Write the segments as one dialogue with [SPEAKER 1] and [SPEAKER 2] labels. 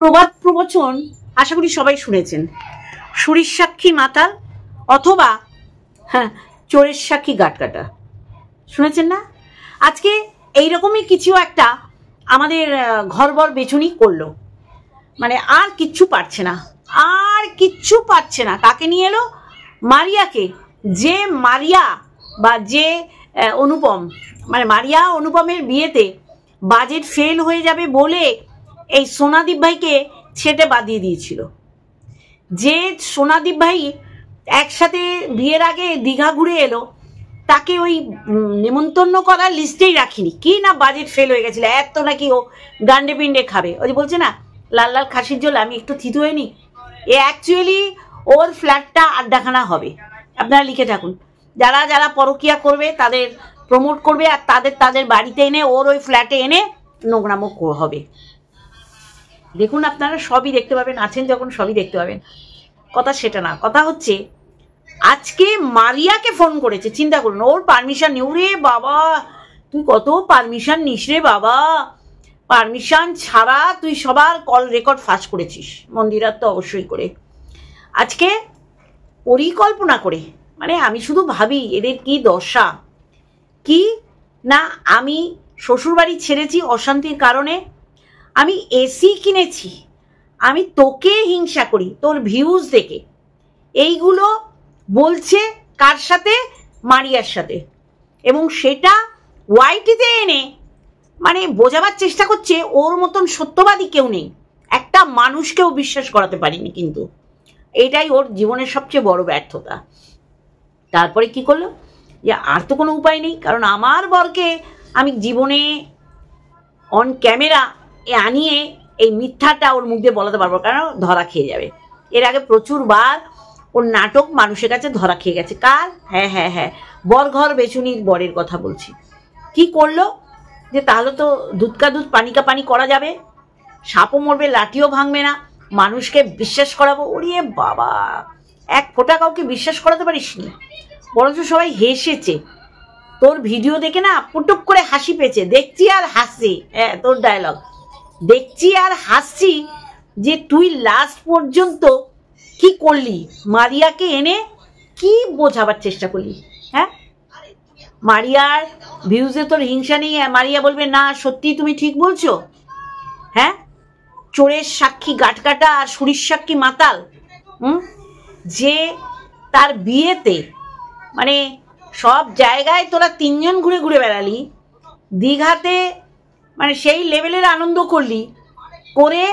[SPEAKER 1] প্রবাদ প্রবচন আশা করি সবাই শুনেছেন, সুরির সাক্ষী মাতাল অথবা চোরের সাক্ষী গাটকাটা, শুনেছেন না? আজকে এইরকমই কিছু একটা আমাদের ঘরবর বেচুনি করলো, মানে আর কিচ্ছু পারছে না, আর কিচ্ছু পারছে না। কাকে নিয়ে এলো? মারিয়াকে। যে মারিয়া বা যে অনুপম, মানে মারিয়া অনুপমের বিয়েতে বাজেট ফেল হয়ে যাবে বলে এই সোনাদীপ ভাইকে ছেটে বাদিয়ে দিয়েছিল। যে সোনাদীপ ভাই একসাথে বিয়ের আগে দীঘা ঘুরে এলো, তাকে ওই নেমন্তন্ন করার লিস্টেই রাখিনি, কি না বাজেট ফেল হয়ে গেছিল, এত নাকি ও গান্ডে পিন্ডে খাবে। ওই যে বলছে না লাল লাল খাসির ঝোল, আমি একটু থিতু হয়নি। এ অ্যাকচুয়ালি ওর ফ্ল্যাটটা আড্ডাখানা হবে, আপনারা লিখে থাকুন। যারা যারা পরকিয়া করবে তাদের প্রমোট করবে, আর তাদের বাড়িতে এনে ওর ওই ফ্ল্যাটে এনে নোংরামো হবে। দেখুন আপনারা সবই দেখতে পাবেন, আছেন যখন সবই দেখতে পাবেন। কথা সেটা না, কথা হচ্ছে আজকে মারিয়াকে ফোন করেছে, চিন্তা করুন, ওর পারমিশন নেই। ওরে বাবা, তুই কত পারমিশন নিস রে বাবা, পারমিশন ছাড়া তুই সবার কল রেকর্ড ফাঁস করেছিস, মন্দিরার তো অবশ্যই করে। আজকে পরিকল্পনা করে, মানে আমি শুধু ভাবি এদের কি দশা, কি না আমি শ্বশুরবাড়ি ছেড়েছি অশান্তির কারণে, আমি এসি কিনেছি, আমি তোকে হিংসা করি তোর ভিউজ দেখে, এইগুলো বলছে কার সাথে? মারিয়ার সাথে। এবং সেটা ওয়াইটিতে এনে মানে বোঝাবার চেষ্টা করছে ওর মতন সত্যবাদী কেউ নেই, একটা মানুষকেও বিশ্বাস করাতে পারিনি। কিন্তু এটাই ওর জীবনের সবচেয়ে বড় ব্যর্থতা। তারপরে কি করলো? যে আর তো কোনো উপায় নেই, কারণ আমার বরকে আমি জীবনে অন ক্যামেরা আনিয়ে এই মিথ্যাটা ওর মুখ দিয়ে বলাতে পারবো, কারণ ধরা খেয়ে যাবে। এর আগে প্রচুরবার ওর নাটক মানুষের কাছে ধরা খেয়ে গেছে। কার? হ্যাঁ, বরঘর বেচুনির বরের কথা বলছি। কি করলো? যে তাহলে তো দুধ কা দুধ পানি কা পানি করা যাবে, সাপও মরবে লাঠিও ভাঙবে না, মানুষকে বিশ্বাস করাবো। ওরে বাবা, এক ফোঁটা কাউকে বিশ্বাস করাতে পারিস নি, বরঞ্চ সবাই হেসেছে তোর ভিডিও দেখে, না পুটুক করে হাসি পেয়েছে, দেখছি আর হাসছি। হ্যাঁ, তোর ডায়লগ, দেখছি আর হাসছি যে তুই লাস্ট পর্যন্ত কি করলি, মারিয়াকে এনে কি বোঝাবার চেষ্টা করলি। হ্যাঁ, মারিয়ার ভিউজে তোর হিংসা নেই, মারিয়া বলবে না সত্যি তুমি ঠিক বলছো। হ্যাঁ, চোরের সাক্ষী গাটকাটা আর সুরির সাক্ষী মাতাল, যে তার বিয়েতে মানে সব জায়গায় তোরা তিনজন ঘুরে ঘুরে বেড়ালি, দীঘাতে মানে সেই লেভেলের আনন্দ করলি, করে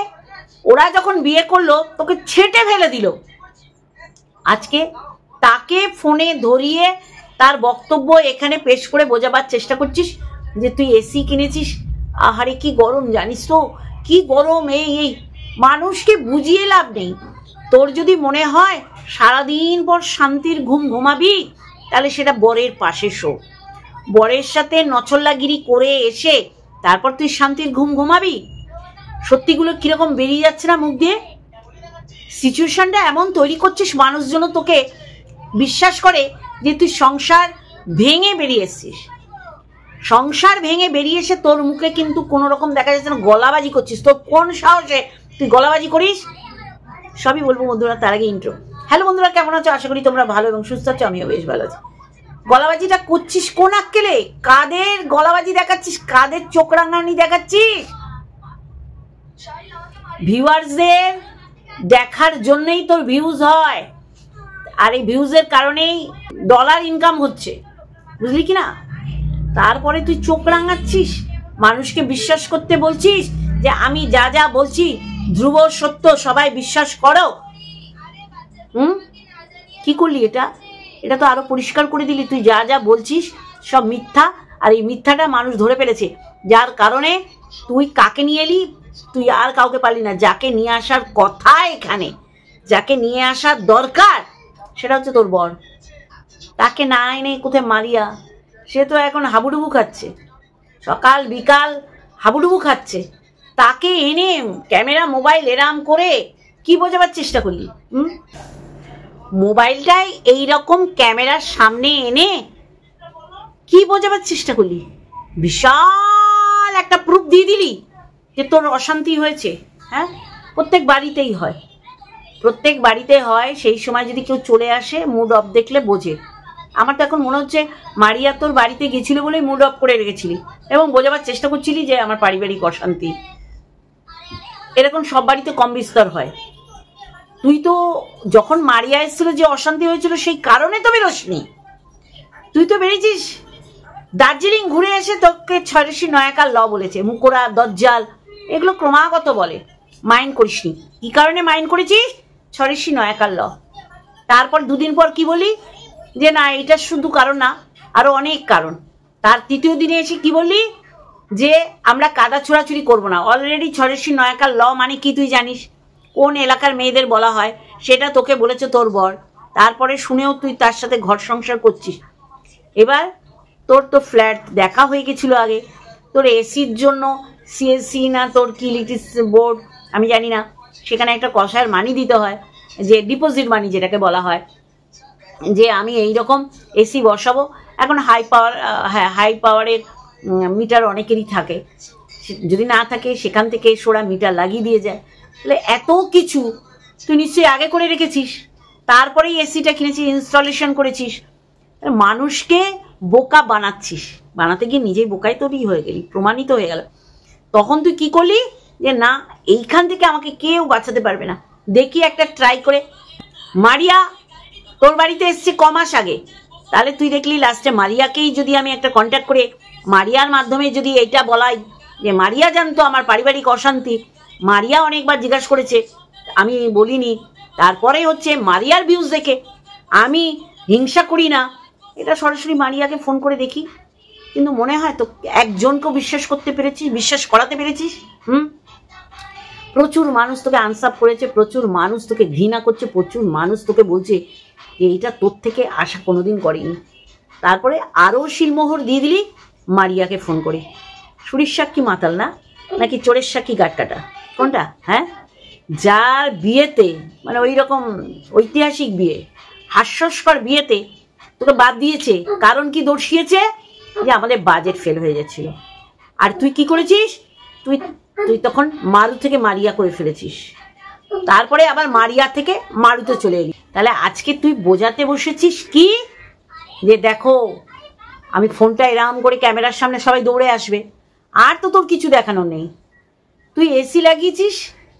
[SPEAKER 1] ওরা যখন বিয়ে করলো তোকে ছেটে ফেলে দিল। আজকে তাকে ফোনে ধরিয়ে তার বক্তব্য এখানে পেশ করে বোঝাবার চেষ্টা করছিস যে তুই এসি কিনেছিস। আহারে কি গরম জানিস তো, কি গরম। এই মানুষকে বুঝিয়ে লাভ নেই। তোর যদি মনে হয় সারাদিন পর শান্তির ঘুম ঘুমাবি, তাহলে সেটা বরের পাশে শো, বরের সাথে নছল্লাগিরি করে এসে তারপর তুই শান্তির ঘুম ঘুমাবি। সত্যিগুলো কিরকম বেরিয়ে যাচ্ছে না মুখ দিয়ে। সিচুয়েশনটা এমন তৈরি করছিস মানুষজন তোকে বিশ্বাস করে যে তুই সংসার ভেঙে বেরিয়ে এসছিস। সংসার ভেঙে বেরিয়ে এসে তোর মুখে কিন্তু কোনো রকম দেখা যাচ্ছে না গলাবাজি করছিস। তোর কোন সাহসে তুই গলাবাজি করিস? সবই বলবো বন্ধুরা, তার আগে ইন্ট্রো। হ্যালো বন্ধুরা, কেমন আছো? আশা করি তোমরা ভালো এবং সুস্থ আছো, আমিও বেশ ভালো আছি। গলাবাজিটা করছিস কোন আক্কেলে? কাদের গলাবাজি দেখাচ্ছিস? কাদের চোখ রাঙানি দেখাচ্ছিস? ভিউয়ার্সদের দেখার জন্যই তোর ভিউজ হয়, আর এই ভিউজের কারণেই ডলার ইনকাম হচ্ছে, বুঝলি কি না? তারপরে তুই চোখ রাঙাচ্ছিস, মানুষকে বিশ্বাস করতে বলছিস যে আমি যা যা বলছি ধ্রুব সত্য, সবাই বিশ্বাস করো। কি করলি এটা? এটা তো আরো পরিষ্কার করে দিলি তুই যা যা বলছিস সব মিথ্যা, আর এই মিথ্যাটা মানুষ ধরে ফেলেছে, যার কারণে তুই কাকে নিয়ে এলি? তুই আর কাউকে পারলি না। যাকে নিয়ে আসার কথা এখানে, যাকে নিয়ে আসার দরকার, সেটা হচ্ছে তোর বর। তাকে না এনে কোথায় মারিয়া, সে তো এখন হাবুডুবু খাচ্ছে, সকাল বিকাল হাবুডুবু খাচ্ছে। তাকে এনে ক্যামেরা মোবাইল এরাম করে কি বোঝাবার চেষ্টা করলি? মোবাইলটাই এইরকম ক্যামেরার সামনে এনে কি বোঝাবার চেষ্টা করলি? বিশাল একটা প্রুফ দিয়ে দিলি যে তোর অশান্তি হয়েছে। হ্যাঁ, প্রত্যেক বাড়িতেই হয়, প্রত্যেক বাড়িতে হয়। সেই সময় যদি কেউ চলে আসে মুড অফ দেখলে বোঝে। আমার তো এখন মনে হচ্ছে মারিয়া তোর বাড়িতে গেছিল বলেই মুড অফ করে রেখেছিলি এবং বোঝাবার চেষ্টা করছিলি যে আমার পারিবারিক অশান্তি। এরকম সব বাড়িতে কম বিস্তর হয়। তুই তো যখন মারিয়া এসেছিল যে অশান্তি হয়েছিল সেই কারণে তো বেরোসনি, তুই তো বেরিয়েছিস। দার্জিলিং ঘুরে এসে তোকে ছয়রশি নয়াকার ল বলেছে, মুকোরা দজ্জাল এগুলো ক্রমাগত বলে, মাইন্ড করিসনি। কি কারণে মাইন্ড করেছিস? ছয়রশি নয়াকার ল। তারপর দুদিন পর কি বলি যে না এটা শুধু কারণ না, আরো অনেক কারণ। তার তৃতীয় দিনে এসে কি বললি যে আমরা কাদা ছোড়াছুড়ি করবো না। অলরেডি ছয়রশি নয়াকার ল মানে কি তুই জানিস? কোন এলাকার মেয়েদের বলা হয় সেটা তোকে বলেছে তোর বর। তারপরে শুনেও তুই তার সাথে ঘর সংসার করছিস। এবার তোর তো ফ্ল্যাট দেখা হয়ে গেছিল আগে, তোর এসির জন্য সিএসসি না তোর কি ইলেকট্রিক বোর্ড আমি জানি না, সেখানে একটা কষায়ের মানি দিতে হয়, যে ডিপোজিট মানি যেটাকে বলা হয়, যে আমি এই রকম এসি বসাবো। এখন হাই পাওয়ারের মিটার অনেকেরই থাকে, যদি না থাকে সেখান থেকে সোড়া মিটার লাগিয়ে দিয়ে যায়। তাহলে এত কিছু তুই নিশ্চয়ই আগে করে রেখেছিস, তারপরেই এসিটা কিনেছিস, ইনস্টলেশন করেছিস। মানুষকে বোকা বানাচ্ছিস, বানাতে গিয়ে নিজেই বোকায় তৈরি হয়ে গেলি, প্রমাণিত হয়ে গেল। তখন তুই কি করলি যে না এইখান থেকে আমাকে কেউ বাঁচাতে পারবে না, দেখি একটা ট্রাই করে। মারিয়া তোর বাড়িতে এসছে কমাস আগে, তাহলে তুই দেখলি লাস্টে মারিয়াকেই যদি আমি একটা কন্ট্যাক্ট করে মারিয়ার মাধ্যমে যদি এটা বলাই যে মারিয়া জানতো আমার পারিবারিক অশান্তি, মারিয়া অনেকবার জিজ্ঞাসা করেছে আমি বলিনি, তারপরে হচ্ছে মারিয়ার ভিউজ দেখে আমি হিংসা করি না, এটা সরাসরি মারিয়াকে ফোন করে দেখি। কিন্তু মনে হয় তো একজনকেও বিশ্বাস করতে পেরেছিস, বিশ্বাস করাতে পেরেছিস। প্রচুর মানুষ তোকে আনসাপ করেছে, প্রচুর মানুষ তোকে ঘৃণা করছে, প্রচুর মানুষ তোকে বলছে যে এইটা তোর থেকে আশা কোনোদিন করেনি। তারপরে আরও শিলমোহর দিয়ে দিলি মারিয়াকে ফোন করে। সুরির সাক্ষী মাতাল না, নাকি চোরের সাক্ষী গাটকাটা, কোনটা? হ্যাঁ, যার বিয়েতে মানে ওই রকম ঐতিহাসিক বিয়ে, হাস্যস্কর বিয়েতে তোকে বাদ দিয়েছে, কারণ কি দর্শিয়েছে যে আমাদের বাজেট ফেল হয়ে যাচ্ছিল। আর তুই কি করেছিস? তুই তুই তখন মারু থেকে মারিয়া করে ফেলেছিস, তারপরে আবার মারিয়া থেকে মারুতে চলে এলি। তাহলে আজকে তুই বোঝাতে বসেছিস কি যে দেখো আমি ফোনটা এরম করে ক্যামেরার সামনে সবাই দৌড়ে আসবে, আর তো তোর কিছু দেখানোর নেই। তুই এসি লাগিয়েছিস,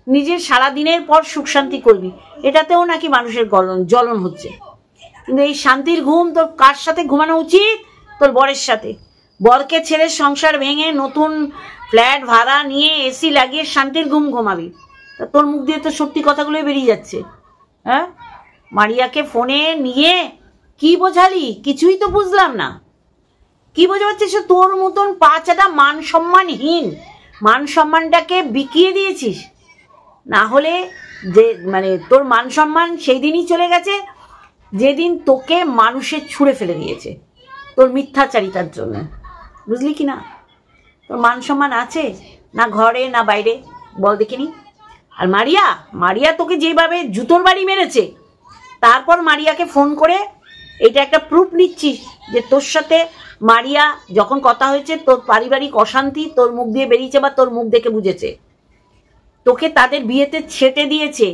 [SPEAKER 1] নিজের সারাদিনের পর সুখ শান্তি করবি, এটাতেও নাকি মানুষের জ্বলন হচ্ছে। কিন্তু এই শান্তির ঘুম তোর কার সাথে ঘুমানো উচিত? তোর বরের সাথে। বরকে ছেড়ে সংসার ভেঙে নতুন ফ্ল্যাট ভাড়া নিয়ে এসি লাগিয়ে শান্তির ঘুম ঘুমাবি, তা তোর মুখ দিয়ে তো সত্যি কথাগুলোই বেরিয়ে যাচ্ছে। হ্যাঁ, মারিয়াকে ফোনে নিয়ে কি বোঝালি? কিছুই তো বুঝলাম না। কি বোঝাচ্ছে সে? তোর মতন পাঁচাটা মান সম্মানহীন, মান সম্মানটাকে বিকিয়ে দিয়েছিস। না হলে যে মানে তোর মান সম্মান সেই দিনই চলে গেছে যেদিন তোকে মানুষের ছুঁড়ে ফেলে দিয়েছে তোর মিথ্যাচারিতার জন্য, বুঝলি কি না? তোর মান সম্মান আছে না ঘরে না বাইরে, বল দেখিনি। আর মারিয়া তোকে যেভাবে জুতোর বাড়ি মেরেছে, তারপর মারিয়াকে ফোন করে এটা একটা প্রুফ নিচ্ছিস যে তোর সাথে মারিয়া যখন কথা হয়েছে তোর পারিবারিক অশান্তি তোর মুখ দিয়ে বেরিয়েছে বা তোর মুখ দেখে বুঝেছে। তোকে তাদের বিয়েতে ছেটে দিয়েছে,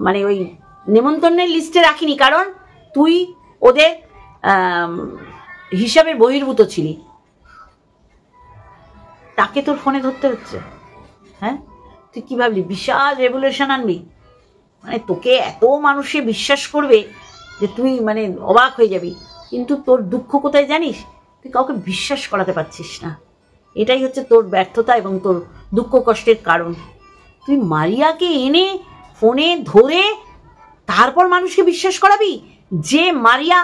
[SPEAKER 1] মানে ওই নেমন্তন্নের লিস্টে রাখিনি, কারণ তুই ওদের হিসাবের বহির্ভূত ছিলি। তাকে তোর ফোনে ধরতে হচ্ছে। হ্যাঁ, তুই কি ভাবলি বিশাল রেভলিউশন আনবি? মানে তোকে এত মানুষে বিশ্বাস করবে যে তুই মানে অবাক হয়ে যাবি। কিন্তু তোর দুঃখ কোথায় জানিস? তুই কাউকে বিশ্বাস করাতে পারছিস না, এটাই হচ্ছে তোর ব্যর্থতা এবং তোর দুঃখ কষ্টের কারণ। তুই মারিয়াকে এনে ফোনে ধরে তারপর মানুষকে বিশ্বাস করাবি যে মারিয়া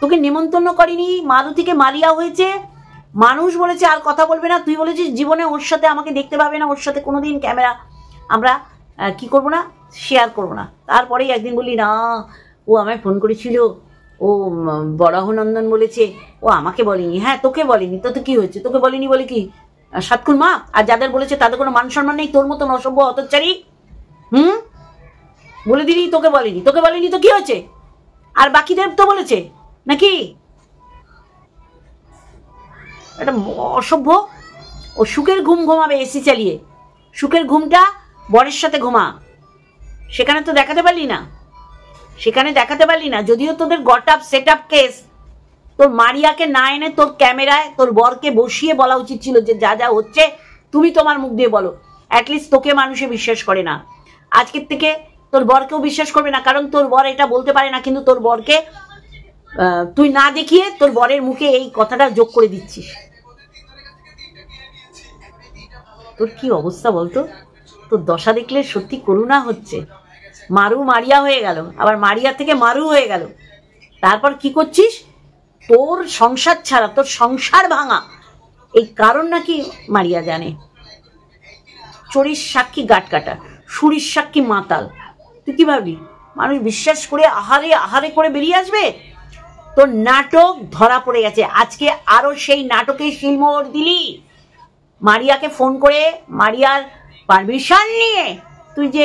[SPEAKER 1] তোকে নেমন্তন্ন করেনি, মারু থেকে মারিয়া হয়েছে, মানুষ বলেছে আর কথা বলবে না, তুই বলেছিস জীবনে ওর সাথে আমাকে দেখতে পাবে না, ওর সাথে কোনোদিন ক্যামেরা আমরা কি করবো না, শেয়ার করবো না। তারপরেই একদিন বললি না ও আমায় ফোন করেছিল, ও বরাহনন্দন বলেছে, ও আমাকে বলেনি। হ্যাঁ, তোকে বলেনি তো কি হয়েছে? তোকে বলেনি বলে কি সাতক্ষণ মা? আর যাদের বলেছে তাদের কোনো মান সম্মান নেই? তোর মতন অসভ্য হতচ্চারী। বলে দিলি তোকে বলেনি তো কি হয়েছে? আর বাকিদের তো বলেছে নাকি? এটা অসভ্য। ও সুখের ঘুম ঘুমাবে এসি চালিয়ে, সুখের ঘুমটা বরের সাথে ঘুমা, সেখানে তো দেখাতে পারলি না, সেখানে দেখাতে পারলি না। যদিও তোদের got up set up case, তোর মারিয়াকে না এনে তোর ক্যামেরায় তোর বরকে বসিয়ে বলা উচিত ছিল যে যা যা হচ্ছে তুমি তোমার মুখ দিয়ে বলো। অ্যাটলিস্ট তোকে মানুষে বিশ্বাস করে না, আজকের থেকে তোর বরকেও বিশ্বাস করবে না, কারণ তোর বর এটা বলতে পারে না, কিন্তু তোর বরকে তুই না দেখিয়ে তোর বরের মুখে এই কথাটা যোগ করে দিচ্ছিস। তোর কি অবস্থা বলতো? তোর দশা দেখলে সত্যি করুণা হচ্ছে। মারু মারিয়া হয়ে গেল, আবার মারিয়া থেকে মারু হয়ে গেল। তারপর কি করছিস? তোর সংসার ছাড়া, তোর সংসার ভাঙা এই কারণ নাকি মারিয়া জানে। চোরের সাক্ষী গাট কাটা, সুরির সাক্ষী মাতাল। তুই কি ভাবলি মানুষ বিশ্বাস করে আহারে আহারে করে বেরিয়ে আসবে? তোর নাটক ধরা পড়ে গেছে। আজকে আরো সেই নাটকে শিলমোহর দিলি। মারিয়াকে ফোন করে মারিয়ার পারমিশন নিয়ে তুই যে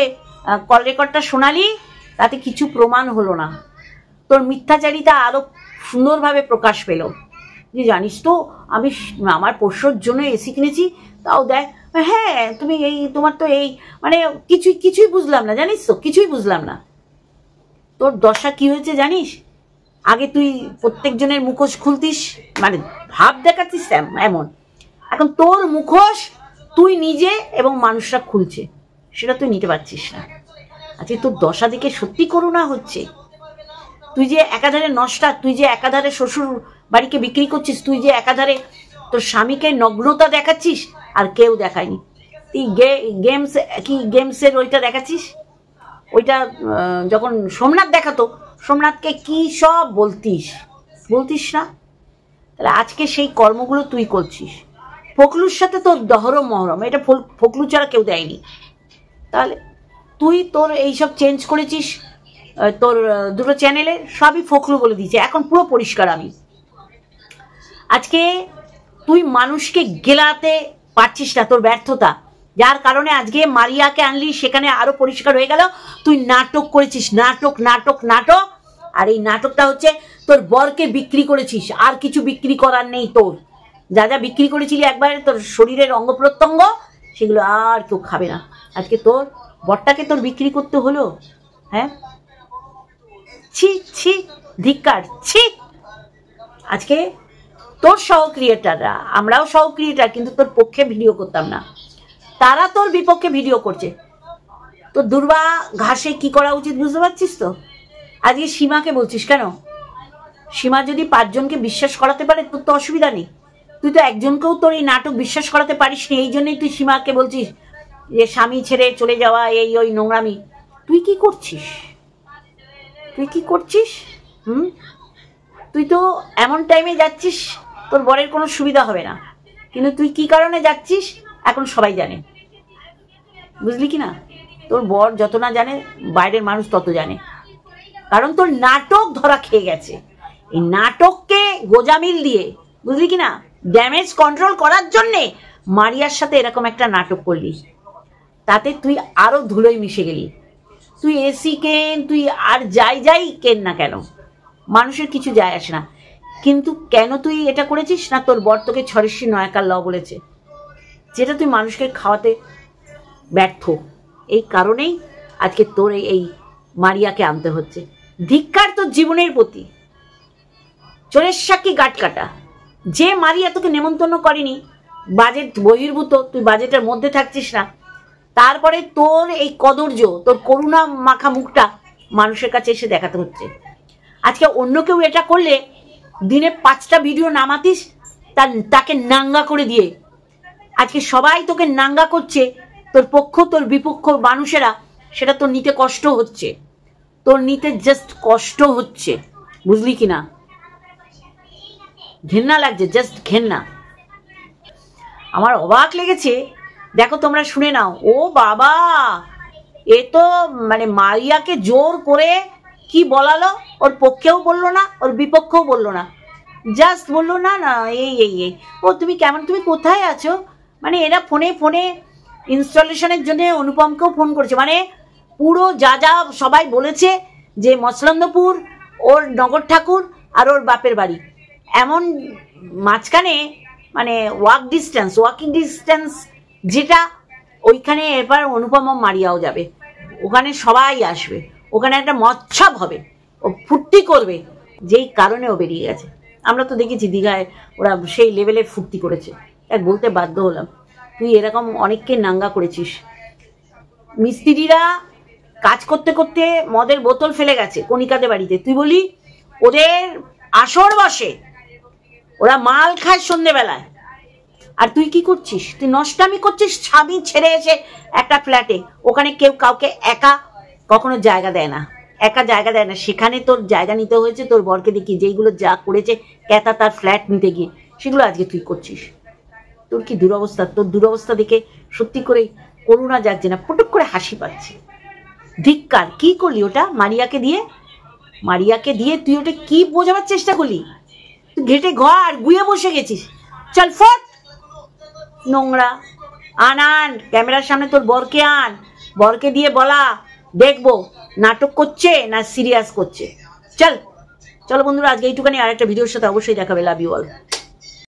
[SPEAKER 1] কল রেকর্ডটা শোনালি, তাতে কিছু প্রমাণ হলো না। তোর মিথ্যাচারিতা আরো সুন্দরভাবে প্রকাশ পেল যে জানিস তো আমি আমার পোষ্যর জন্য এসি কিনেছি, তাও দেখ। হ্যাঁ তুমি এই তোমার তো এই মানে কিছুই বুঝলাম না, জানিস তো কিছুই বুঝলাম না। তোর দশা কি হয়েছে জানিস? আগে তুই প্রত্যেকজনের মুখোশ খুলতিস, মানে ভাব দেখাচ্ছিস এমন। এখন তোর মুখোশ তুই নিজে এবং মানুষরা খুলছে, সেটা তুই নিতে পারছিস না। আজকে তোর দশা দিকে সত্যি করুণা হচ্ছে। তুই যে একাধারে নষ্টা, তুই যে একাধারে শ্বশুর বাড়িকে বিক্রি করছিস, তুই যে একাধারে তোর স্বামীকে নগ্নতা দেখাচ্ছিস, আর কেউ দেখায়নি। তুই গেমসের ওইটা দেখাচ্ছিস। ওইটা যখন সোমনাথ দেখাতো, সোমনাথকে কি সব বলতিস না? তাহলে আজকে সেই কর্মগুলো তুই করছিস। ফকলুর সাথে তোর দহরম মহরম, এটা ফকলু ছাড়া কেউ দেয়নি। তাহলে তুই তোর এইসব চেঞ্জ করেছিস, তোর দুটো চ্যানেলে সবই ফকলু বলে দিয়েছে। এখন পুরো পরিষ্কার আমি। আজকে তুই মানুষকে গেলাতে পারছিস না, তোর ব্যর্থতা, যার কারণে আজকে মারিয়াকে আনলি, সেখানে আরো পরিষ্কার হয়ে গেল তুই নাটক করেছিস। নাটক নাটক নাটক। আর এই নাটকটা হচ্ছে তোর বরকে বিক্রি করেছিস, আর কিছু বিক্রি করার নেই তোর। যা যা বিক্রি করেছিলি একবারে তোর শরীরের অঙ্গ প্রত্যঙ্গ, সেগুলো আর কেউ খাবে না। আজকে তোর বরটাকে তোর বিক্রি করতে হলো। হ্যাঁ, ছি ছি, ধিক্কার, ছি। আজকে তোর সহ ক্রিয়েটাররা, আমরাও সহ ক্রিয়েটার, কিন্তু তোর পক্ষে ভিডিও করতাম না, তারা তোর বিপক্ষে ভিডিও করছে। তো দুর্বা ঘাসে কি করা উচিত বুঝতে পারছিস তো? আজকে সীমাকে বলছিস কেন? সীমা যদি 5 জনকে বিশ্বাস করাতে পারে, তোর তো অসুবিধা নেই। তুই তো একজনকেও তোর এই নাটক বিশ্বাস করাতে পারিস নি, এই জন্যই তুই সীমাকে বলছিস যে স্বামী ছেড়ে চলে যাওয়া, এই ওই নোংরামি। তুই কি করছিস? তুই তো এমন টাইমে যাচ্ছিস তোর বরের কোনো সুবিধা হবে না, কিন্তু তুই কি কারণে যাচ্ছিস এখন সবাই জানে, বুঝলি কি না? তোর বর যত না জানে, বাইরের মানুষ তত জানে, কারণ তোর নাটক ধরা খেয়ে গেছে। এই নাটককে গোজামিল দিয়ে, বুঝলি কি না, ড্যামেজ কন্ট্রোল করার জন্যে মারিয়ার সাথে এরকম একটা নাটক করলি, তাতে তুই আরো ধুলোয় মিশে গেলি। তুই এসি কেন, তুই আর যাই কেন না কেন, মানুষের কিছু যায় আসে না। কিন্তু কেন তুই এটা করেছিস না? তোর বর তোকে ছরেশ্বরী নয়াকার ল বলেছে, যেটা তুই মানুষকে খাওয়াতে ব্যর্থ। এই কারণেই আজকে তোর এই মারিয়াকে আনতে হচ্ছে। ধিক্কার তোর জীবনের প্রতি। চোরের সাক্ষী গাট কাটা। যে মারিয়া তোকে নেমন্তন্ন করেনি, বাজেট বহির্ভূত, তুই বাজেটের মধ্যে থাকছিস না, তারপরে তোর এই কদর্য, তোর করুণা মাখা মুখটা মানুষের কাছে এসে দেখাতে হচ্ছে। আজকে অন্য কেউ এটা করলে দিনে 5টা ভিডিও নামাতিস তাকে নাঙ্গা করে দিয়ে। আজকে সবাই তোকে নাঙ্গা করছে, তোর পক্ষ তোর বিপক্ষ মানুষেরা, সেটা তোর নিতে কষ্ট হচ্ছে, তোর নিতে জাস্ট কষ্ট হচ্ছে, বুঝলি কি না? ঘেন্না লাগছে, জাস্ট ঘেন্না। আমার অবাক লেগেছে, দেখো তোমরা শুনে নাও। ও বাবা, এ তো মানে মারিয়াকে জোর করে কি বলালো, ওর পক্ষেও বললো না, ওর বিপক্ষেও বললো না, জাস্ট বললো না না এই ও তুমি কেমন, তুমি কোথায় আছো, মানে এরা ফোনে ফোনে ইনস্টলেশনের জন্য অনুপমকেও ফোন করেছে, মানে পুরো যা যা সবাই বলেছে যে মসলন্দপুর ওর নগর ঠাকুর আর ওর বাপের বাড়ি, এমন মাঝখানে মানে ওয়াকিং ডিস্টেন্স যেটা ওইখানে এবার অনুপমা মারিয়াও যাবে, ওখানে সবাই আসবে, ওখানে একটা মচ্ছব হবে, ও ফুর্তি করবে, যেই কারণে ও বেরিয়ে গেছে। আমরা তো দেখেছি দীঘায় ওরা সেই লেভেলের ফুর্তি করেছে। এক বলতে বাধ্য হলাম, তুই এরকম অনেককে নাঙ্গা করেছিস। মিস্ত্রিরা কাজ করতে করতে মদের বোতল ফেলে গেছে কণিকাদের বাড়িতে, তুই বলি ওদের আসর বসে, ওরা মাল খায় সন্ধ্যেবেলায়, আর তুই কি করছিস? তুই নষ্টামি করছিস। স্বামী ছেড়ে এসে একটা ফ্ল্যাটে, ওখানে কেউ কাউকে একা কখনো জায়গা দেয় না, একা জায়গা দেয় না, সেখানে তোর জায়গা নিতে হয়েছে তোর বরকে দেখি, যেইগুলো যা করেছে ক্যাতা তার ফ্ল্যাট নিতে গিয়ে, সেগুলো আজকে তুই করছিস। তোর কি দুরবস্থা, তোর দুরবস্থা দেখে সত্যি করে করুণা যাচ্ছে না, পুটুক করে হাসি পাচ্ছে। ধিক্কার, কি করলি ওটা মারিয়াকে দিয়ে? মারিয়াকে দিয়ে তুই ওটা কি বোঝাবার চেষ্টা করলি? তুই ঘেটে ঘর গুয়ে বসে গেছিস। চল ফট, নোংরা। আন ক্যামেরার সামনে তোর বরকে আন, বরকে দিয়ে বলা দেখবো নাটক করছে না সিরিয়াস করছে। চল চলো বন্ধুরা, আজকে এইটুখানি, আর একটা ভিডিওর সাথে অবশ্যই দেখাবে। Love you all.